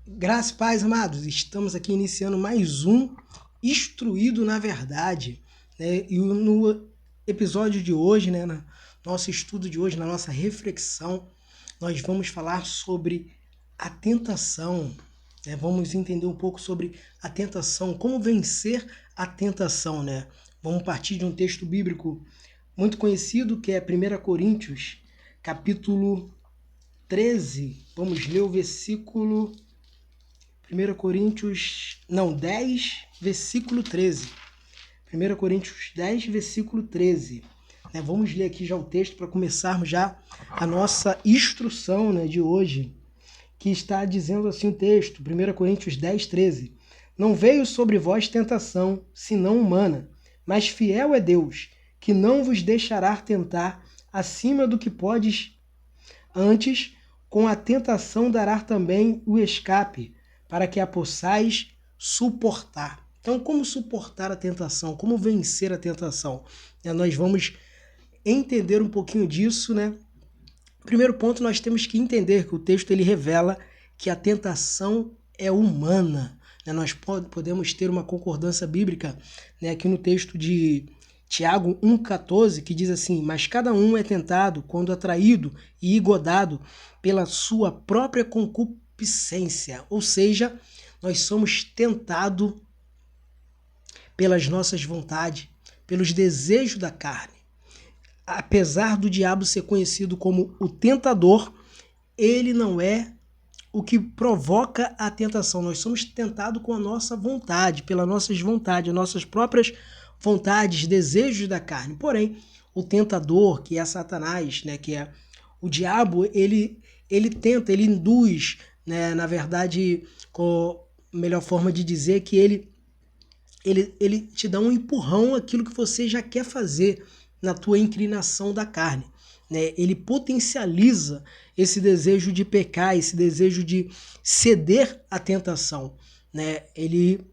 Graças e paz, amados. Estamos aqui iniciando mais um Instruído na Verdade, né? E no episódio de hoje, né, no nosso estudo de hoje, na nossa reflexão, nós vamos falar sobre a tentação, né? Vamos entender um pouco sobre a tentação, como vencer a tentação, né? Vamos partir de um texto bíblico muito conhecido, que é 1 Coríntios, capítulo 13. Vamos ler o versículo 10, versículo 13. 1 Coríntios 10, versículo 13. Vamos ler aqui já o texto para começarmos já a nossa instrução, né, de hoje, que está dizendo assim o texto, 1 Coríntios 10, 13. Não veio sobre vós tentação, senão humana, mas fiel é Deus, que não vos deixará tentar acima do que podes. Antes, com a tentação dará também o escape, para que a possais suportar. Então, como suportar a tentação? Como vencer a tentação? Nós vamos entender um pouquinho disso, né? Primeiro ponto, nós temos que entender que o texto ele revela que a tentação é humana. Nós podemos ter uma concordância bíblica, né, aqui no texto de Tiago 1,14, que diz assim: mas cada um é tentado quando atraído e engodado pela sua própria concupiscência. Ou seja, nós somos tentados pelas nossas vontades, pelos desejos da carne. Apesar do diabo ser conhecido como o tentador, ele não é o que provoca a tentação. Nós somos tentados com a nossa vontade, pelas nossas vontades, as nossas próprias vontades, desejos da carne. Porém, o tentador, que é Satanás, né, que é o diabo, ele tenta, ele induz, né, na verdade, com a melhor forma de dizer que ele te dá um empurrão àquilo que você já quer fazer na tua inclinação da carne. Né? Ele potencializa esse desejo de pecar, esse desejo de ceder à tentação. Né? Ele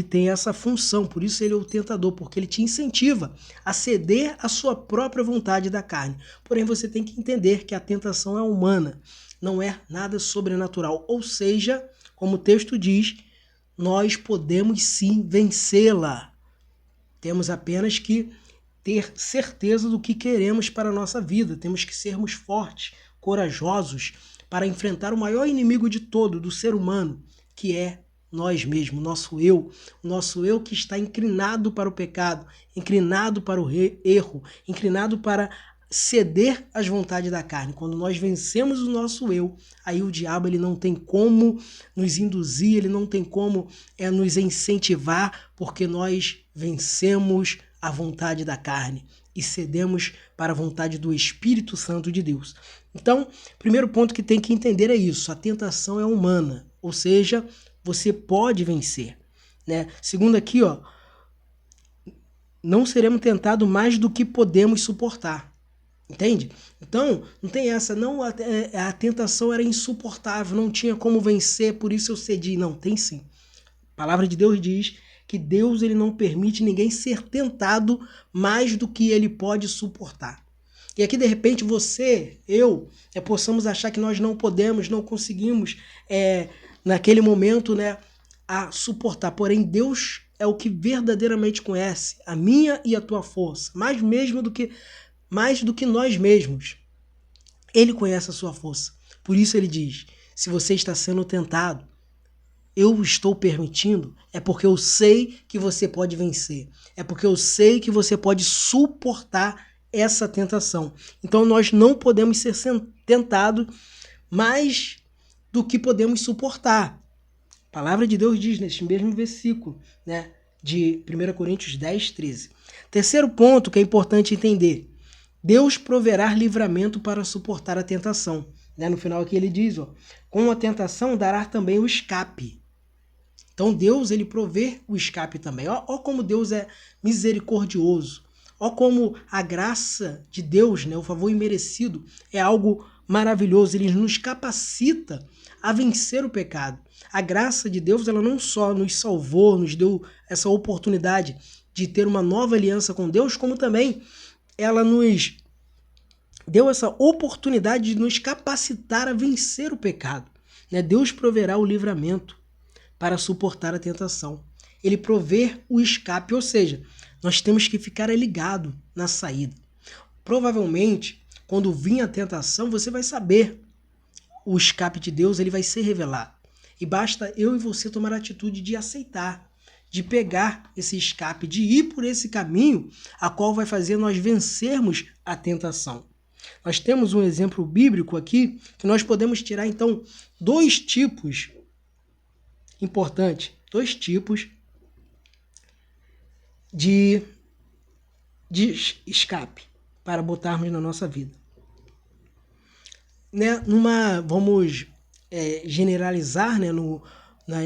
tem essa função, por isso ele é o tentador, porque ele te incentiva a ceder à sua própria vontade da carne. Porém, você tem que entender que a tentação é humana, não é nada sobrenatural. Ou seja, como o texto diz, nós podemos sim vencê-la. Temos apenas que ter certeza do que queremos para a nossa vida. Temos que sermos fortes, corajosos para enfrentar o maior inimigo de todo, do ser humano, que é nós mesmos, o nosso eu que está inclinado para o pecado, inclinado para o erro, inclinado para ceder às vontades da carne. Quando nós vencemos o nosso eu, aí o diabo ele não tem como nos induzir, ele não tem como nos incentivar, porque nós vencemos a vontade da carne e cedemos para a vontade do Espírito Santo de Deus. Então, primeiro ponto que tem que entender é isso: a tentação é humana, ou seja, você pode vencer. Né? Segundo aqui, ó, não seremos tentados mais do que podemos suportar. Entende? Então, não tem essa, não, a tentação era insuportável, não tinha como vencer, por isso eu cedi. Não, tem sim. A palavra de Deus diz que Deus ele não permite ninguém ser tentado mais do que ele pode suportar. E aqui, de repente, você, eu, possamos achar que nós não podemos, não conseguimos, naquele momento, né, a suportar. Porém, Deus é o que verdadeiramente conhece a minha e a tua força, mais do que nós mesmos. Ele conhece a sua força. Por isso ele diz: se você está sendo tentado, eu estou permitindo, é porque eu sei que você pode vencer. É porque eu sei que você pode suportar essa tentação. Então nós não podemos ser tentados mais do que podemos suportar. A palavra de Deus diz neste mesmo versículo, né, de 1 Coríntios 10, 13. Terceiro ponto que é importante entender: Deus proverá livramento para suportar a tentação. No final aqui ele diz, ó, com a tentação dará também o escape. Então Deus ele provê o escape também. Ó como Deus é misericordioso. Ó como a graça de Deus, né, o favor imerecido, é algo maravilhoso. Ele nos capacita a vencer o pecado. A graça de Deus, ela não só nos salvou, nos deu essa oportunidade de ter uma nova aliança com Deus, como também ela nos deu essa oportunidade de nos capacitar a vencer o pecado. né? Deus proverá o livramento para suportar a tentação. Ele provê o escape, ou seja, nós temos que ficar ligado na saída. Provavelmente, quando vir a tentação, você vai saber o escape de Deus, ele vai ser revelado. E basta eu e você tomar a atitude de aceitar, de pegar esse escape, de ir por esse caminho, a qual vai fazer nós vencermos a tentação. Nós temos um exemplo bíblico aqui, que nós podemos tirar, então, dois tipos importantes, dois tipos de escape para botarmos na nossa vida. Né? Vamos generalizar, né,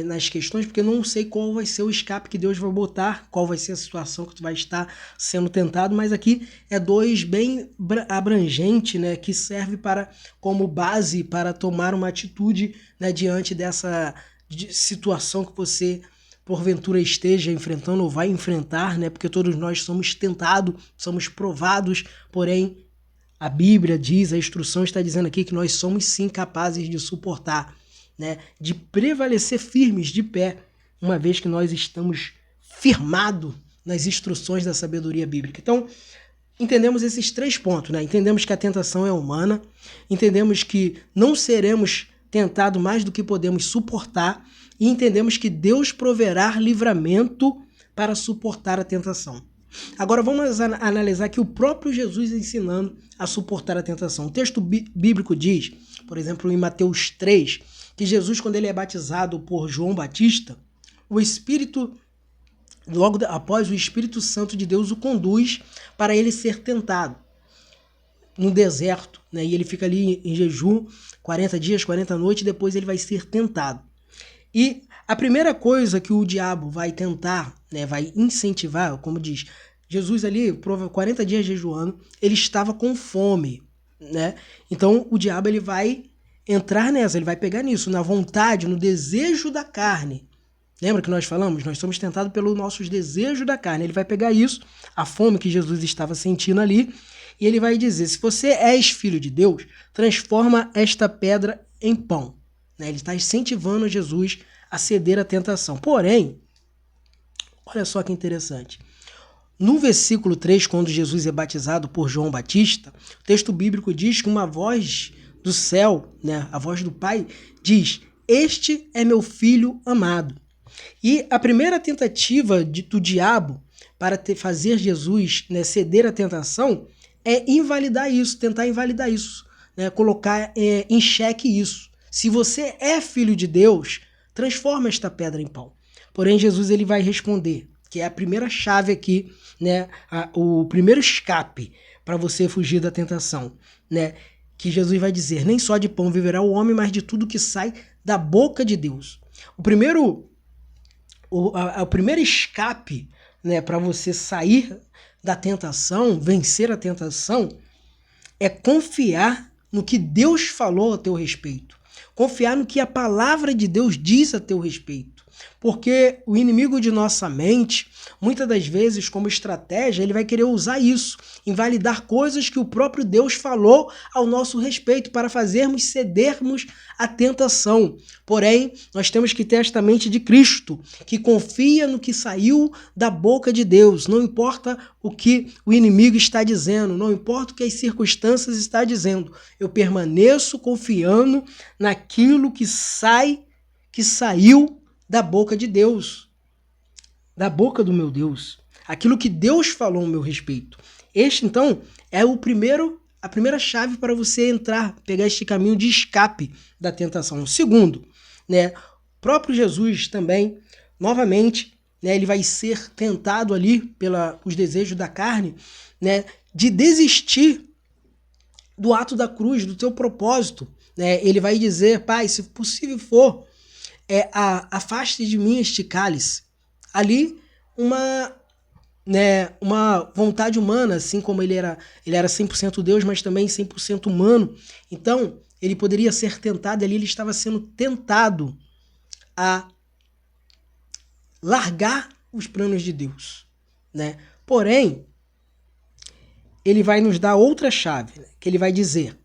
nas questões, porque eu não sei qual vai ser o escape que Deus vai botar, qual vai ser a situação que tu vai estar sendo tentado, mas aqui é dois bem abrangentes, né, que serve como base para tomar uma atitude, né, diante dessa situação que você porventura esteja enfrentando ou vai enfrentar, né, porque todos nós somos tentados, somos provados, porém a Bíblia diz, a instrução está dizendo aqui que nós somos sim capazes de suportar, né, de prevalecer firmes de pé, uma vez que nós estamos firmados nas instruções da sabedoria bíblica. Então, entendemos esses três pontos, né? Entendemos que a tentação é humana, entendemos que não seremos tentados mais do que podemos suportar e entendemos que Deus proverá livramento para suportar a tentação. Agora vamos analisar aqui o próprio Jesus ensinando a suportar a tentação. O texto bíblico diz, por exemplo, em Mateus 3, que Jesus, quando ele é batizado por João Batista, logo após o Espírito Santo de Deus o conduz para ele ser tentado no deserto, né? E ele fica ali em jejum 40 dias, 40 noites, e depois ele vai ser tentado. E a primeira coisa que o diabo vai tentar, né, vai incentivar, como diz, Jesus ali, 40 dias jejuando, ele estava com fome, né? Então o diabo ele vai entrar nessa, ele vai pegar nisso, na vontade, no desejo da carne. Lembra que nós falamos? Nós somos tentados pelos nossos desejos da carne. Ele vai pegar isso, a fome que Jesus estava sentindo ali, e ele vai dizer, se você és filho de Deus, transforma esta pedra em pão. Ele está incentivando Jesus a ceder à tentação. Porém, olha só que interessante. No versículo 3, quando Jesus é batizado por João Batista, o texto bíblico diz que uma voz do céu, né, a voz do Pai, diz, este é meu filho amado. E a primeira tentativa do diabo para fazer Jesus, né, ceder à tentação é invalidar isso, tentar invalidar isso, né, colocar em xeque isso. Se você é filho de Deus, transforma esta pedra em pão. Porém, Jesus ele vai responder, que é a primeira chave aqui, né, o primeiro escape para você fugir da tentação, né, que Jesus vai dizer, nem só de pão viverá o homem, mas de tudo que sai da boca de Deus. O primeiro escape, né, para você sair da tentação, vencer a tentação, é confiar no que Deus falou a teu respeito. Confiar no que a palavra de Deus diz a teu respeito. Porque o inimigo de nossa mente, muitas das vezes, como estratégia, ele vai querer usar isso, invalidar coisas que o próprio Deus falou ao nosso respeito para fazermos cedermos à tentação. Porém, nós temos que ter esta mente de Cristo, que confia no que saiu da boca de Deus. Não importa o que o inimigo está dizendo, não importa o que as circunstâncias estão dizendo. Eu permaneço confiando naquilo que saiu da boca de Deus, da boca do meu Deus, aquilo que Deus falou ao meu respeito. Este, então, é a primeira chave para você pegar este caminho de escape da tentação. O segundo, né, o próprio Jesus também, novamente, né, ele vai ser tentado ali pelos desejos da carne, né, de desistir do ato da cruz, do teu propósito. Né? Ele vai dizer, Pai, se possível for, afaste de mim este cálice. Ali, uma vontade humana, assim como ele era 100% Deus, mas também 100% humano. Então, ele poderia ser tentado, ali ele estava sendo tentado a largar os planos de Deus. Né? Porém, ele vai nos dar outra chave, né? Que ele vai dizer,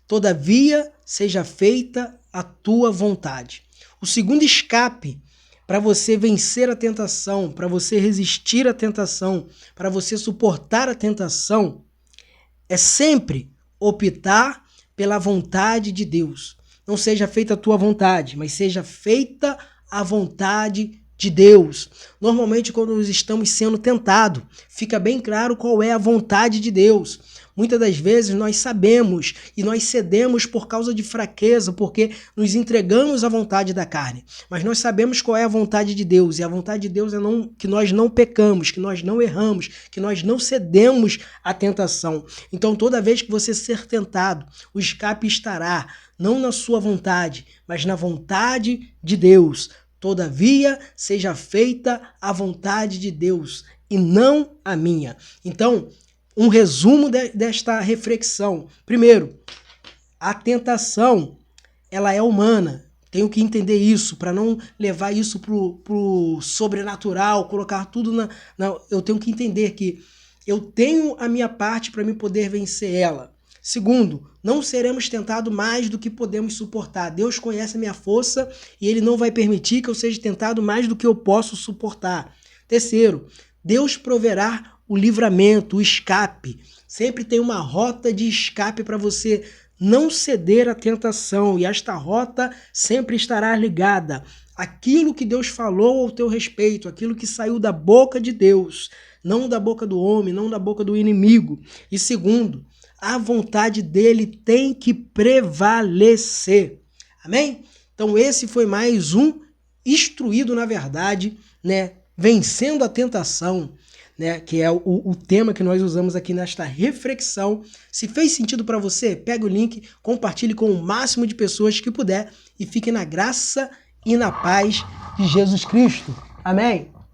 todavia seja feita a tua vontade. O segundo escape para você vencer a tentação, para você resistir à tentação, para você suportar a tentação, é sempre optar pela vontade de Deus. Não seja feita a tua vontade, mas seja feita a vontade de Deus. Normalmente, quando nós estamos sendo tentados, fica bem claro qual é a vontade de Deus. Muitas das vezes nós sabemos e nós cedemos por causa de fraqueza, porque nos entregamos à vontade da carne. Mas nós sabemos qual é a vontade de Deus, e a vontade de Deus é que nós não pecamos, que nós não erramos, que nós não cedemos à tentação. Então, toda vez que você ser tentado, o escape estará não na sua vontade, mas na vontade de Deus. Todavia, seja feita a vontade de Deus e não a minha. Então, um resumo desta reflexão. Primeiro, a tentação, ela é humana. Tenho que entender isso, para não levar isso pro sobrenatural, colocar tudo eu tenho que entender que eu tenho a minha parte para me poder vencer ela. Segundo, não seremos tentados mais do que podemos suportar. Deus conhece a minha força e Ele não vai permitir que eu seja tentado mais do que eu posso suportar. Terceiro, Deus proverá o livramento, o escape. Sempre tem uma rota de escape para você não ceder à tentação, e esta rota sempre estará ligada àquilo que Deus falou ao teu respeito, aquilo que saiu da boca de Deus, não da boca do homem, não da boca do inimigo. E segundo, a vontade dele tem que prevalecer. Amém? Então esse foi mais um Instruído na Verdade, vencendo a tentação, que é o tema que nós usamos aqui nesta reflexão. Se fez sentido para você, pega o link, compartilhe com o máximo de pessoas que puder e fique na graça e na paz de Jesus Cristo. Amém?